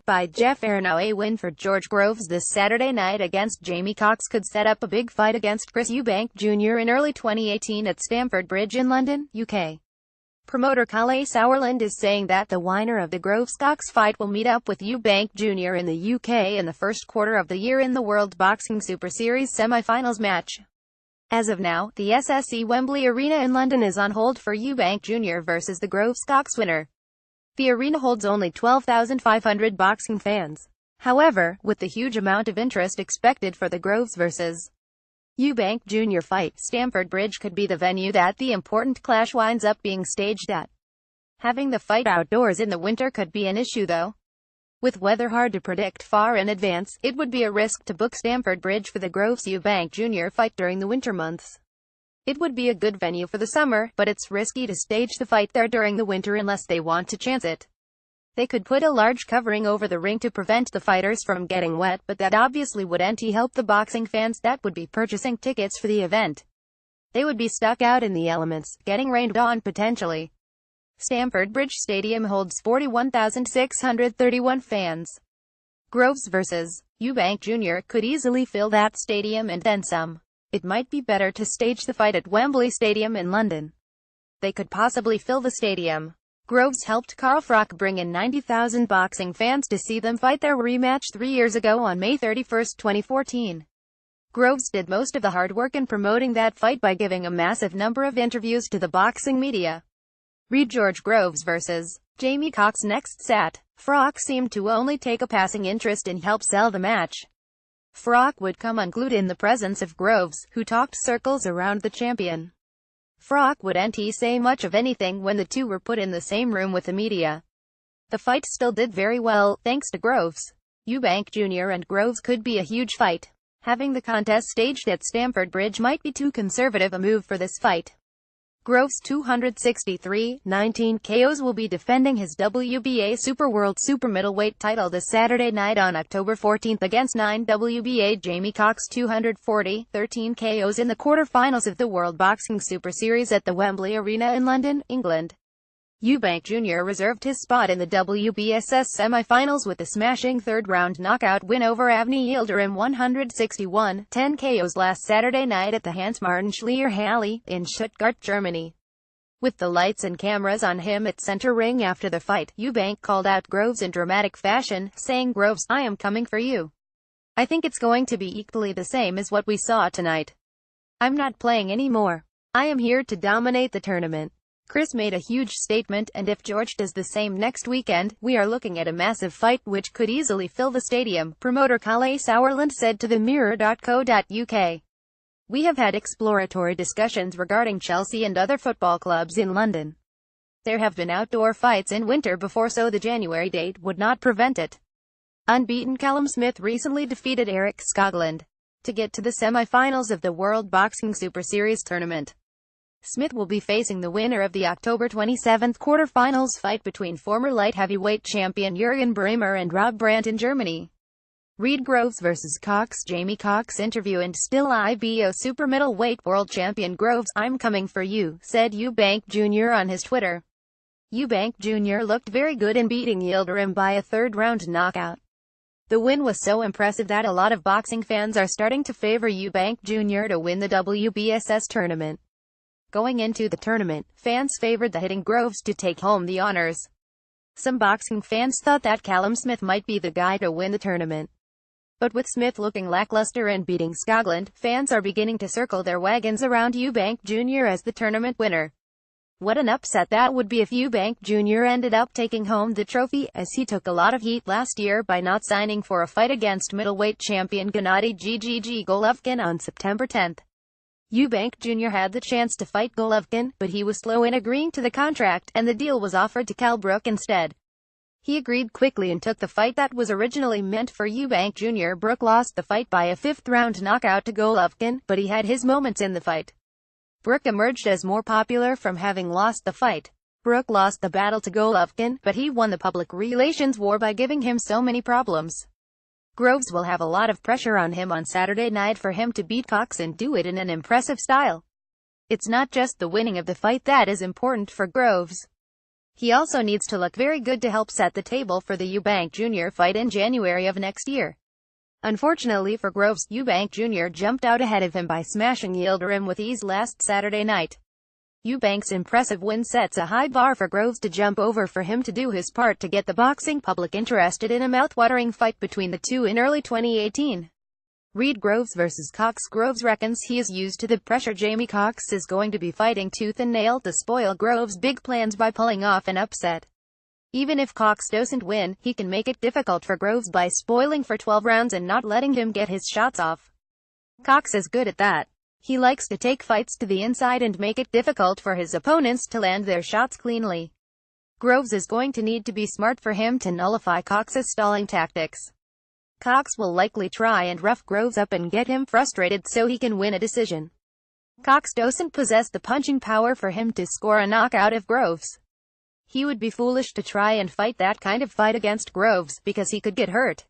by Jeff Aranow A win for George Groves this Saturday night against Jamie Cox could set up a big fight against Chris Eubank Jr. in early 2018 at Stamford Bridge in London, UK. Promoter Kale Sauerland is saying that the winner of the Groves-Cox fight will meet up with Eubank Jr. in the UK in the first quarter of the year in the World Boxing Super Series semi-finals match. As of now, the SSE Wembley Arena in London is on hold for Eubank Jr. versus the Groves-Cox winner. The arena holds only 12,500 boxing fans. However, with the huge amount of interest expected for the Groves vs. Eubank Jr. fight, Stamford Bridge could be the venue that the important clash winds up being staged at. Having the fight outdoors in the winter could be an issue though. With weather hard to predict far in advance, it would be a risk to book Stamford Bridge for the Groves-Eubank Jr. fight during the winter months. It would be a good venue for the summer, but it's risky to stage the fight there during the winter unless they want to chance it. They could put a large covering over the ring to prevent the fighters from getting wet, but that obviously wouldn't help the boxing fans that would be purchasing tickets for the event. They would be stuck out in the elements, getting rained on potentially. Stamford Bridge Stadium holds 41,631 fans. Groves vs. Eubank Jr. could easily fill that stadium and then some. It might be better to stage the fight at Wembley Stadium in London. They could possibly fill the stadium. Groves helped Carl Froch bring in 90,000 boxing fans to see them fight their rematch 3 years ago on May 31, 2014. Groves did most of the hard work in promoting that fight by giving a massive number of interviews to the boxing media. Read George Groves vs. Jamie Cox next sat. Froch seemed to only take a passing interest in help sell the match. Froch would come unglued in the presence of Groves, who talked circles around the champion. Froch wouldn't say much of anything when the two were put in the same room with the media. The fight still did very well, thanks to Groves. Eubank Jr. and Groves could be a huge fight. Having the contest staged at Stamford Bridge might be too conservative a move for this fight. Groves' 263-19 KOs will be defending his WBA Super World Super Middleweight title this Saturday night on October 14 against 9 WBA Jamie Cox 240-13 KOs in the quarter-finals of the World Boxing Super Series at the Wembley Arena in London, England. Eubank Jr. reserved his spot in the WBSS semi-finals with a smashing third-round knockout win over Avni Yildirim 161-10 KOs last Saturday night at the Hans-Martin-Schleyer Halle in Stuttgart, Germany. With the lights and cameras on him at center ring after the fight, Eubank called out Groves in dramatic fashion, saying, "Groves, I am coming for you. I think it's going to be equally the same as what we saw tonight. I'm not playing anymore. I am here to dominate the tournament." Chris made a huge statement, and if George does the same next weekend, we are looking at a massive fight which could easily fill the stadium, promoter Kale Sauerland said to the Mirror.co.uk. We have had exploratory discussions regarding Chelsea and other football clubs in London. There have been outdoor fights in winter before, so the January date would not prevent it. Unbeaten Callum Smith recently defeated Eric Skoglund to get to the semi-finals of the World Boxing Super Series tournament. Smith will be facing the winner of the October 27 quarter-finals fight between former light heavyweight champion Jürgen Bremer and Rob Brandt in Germany. Read Groves vs. Cox Jamie Cox interview and still IBO super middleweight world champion Groves, "I'm coming for you," said Eubank Jr. on his Twitter. Eubank Jr. looked very good in beating Yildirim by a third-round knockout. The win was so impressive that a lot of boxing fans are starting to favor Eubank Jr. to win the WBSS tournament. Going into the tournament, fans favored the hitting Groves to take home the honors. Some boxing fans thought that Callum Smith might be the guy to win the tournament. But with Smith looking lackluster and beating Skoglund, fans are beginning to circle their wagons around Eubank Jr. as the tournament winner. What an upset that would be if Eubank Jr. ended up taking home the trophy, as he took a lot of heat last year by not signing for a fight against middleweight champion Gennady Golovkin on September 10. Eubank Jr. had the chance to fight Golovkin, but he was slow in agreeing to the contract, and the deal was offered to Kell Brook instead. He agreed quickly and took the fight that was originally meant for Eubank Jr. Brook lost the fight by a fifth-round knockout to Golovkin, but he had his moments in the fight. Brook emerged as more popular from having lost the fight. Brook lost the battle to Golovkin, but he won the public relations war by giving him so many problems. Groves will have a lot of pressure on him on Saturday night for him to beat Cox and do it in an impressive style. It's not just the winning of the fight that is important for Groves. He also needs to look very good to help set the table for the Eubank Jr. fight in January of next year. Unfortunately for Groves, Eubank Jr. jumped out ahead of him by smashing Yildirim with ease last Saturday night. Eubank's impressive win sets a high bar for Groves to jump over for him to do his part to get the boxing public interested in a mouth-watering fight between the two in early 2018. Read Groves vs. Cox. Groves reckons he is used to the pressure. Jamie Cox is going to be fighting tooth and nail to spoil Groves' big plans by pulling off an upset. Even if Cox doesn't win, he can make it difficult for Groves by spoiling for 12 rounds and not letting him get his shots off. Cox is good at that. He likes to take fights to the inside and make it difficult for his opponents to land their shots cleanly. Groves is going to need to be smart for him to nullify Cox's stalling tactics. Cox will likely try and rough Groves up and get him frustrated so he can win a decision. Cox doesn't possess the punching power for him to score a knockout of Groves. He would be foolish to try and fight that kind of fight against Groves, because he could get hurt.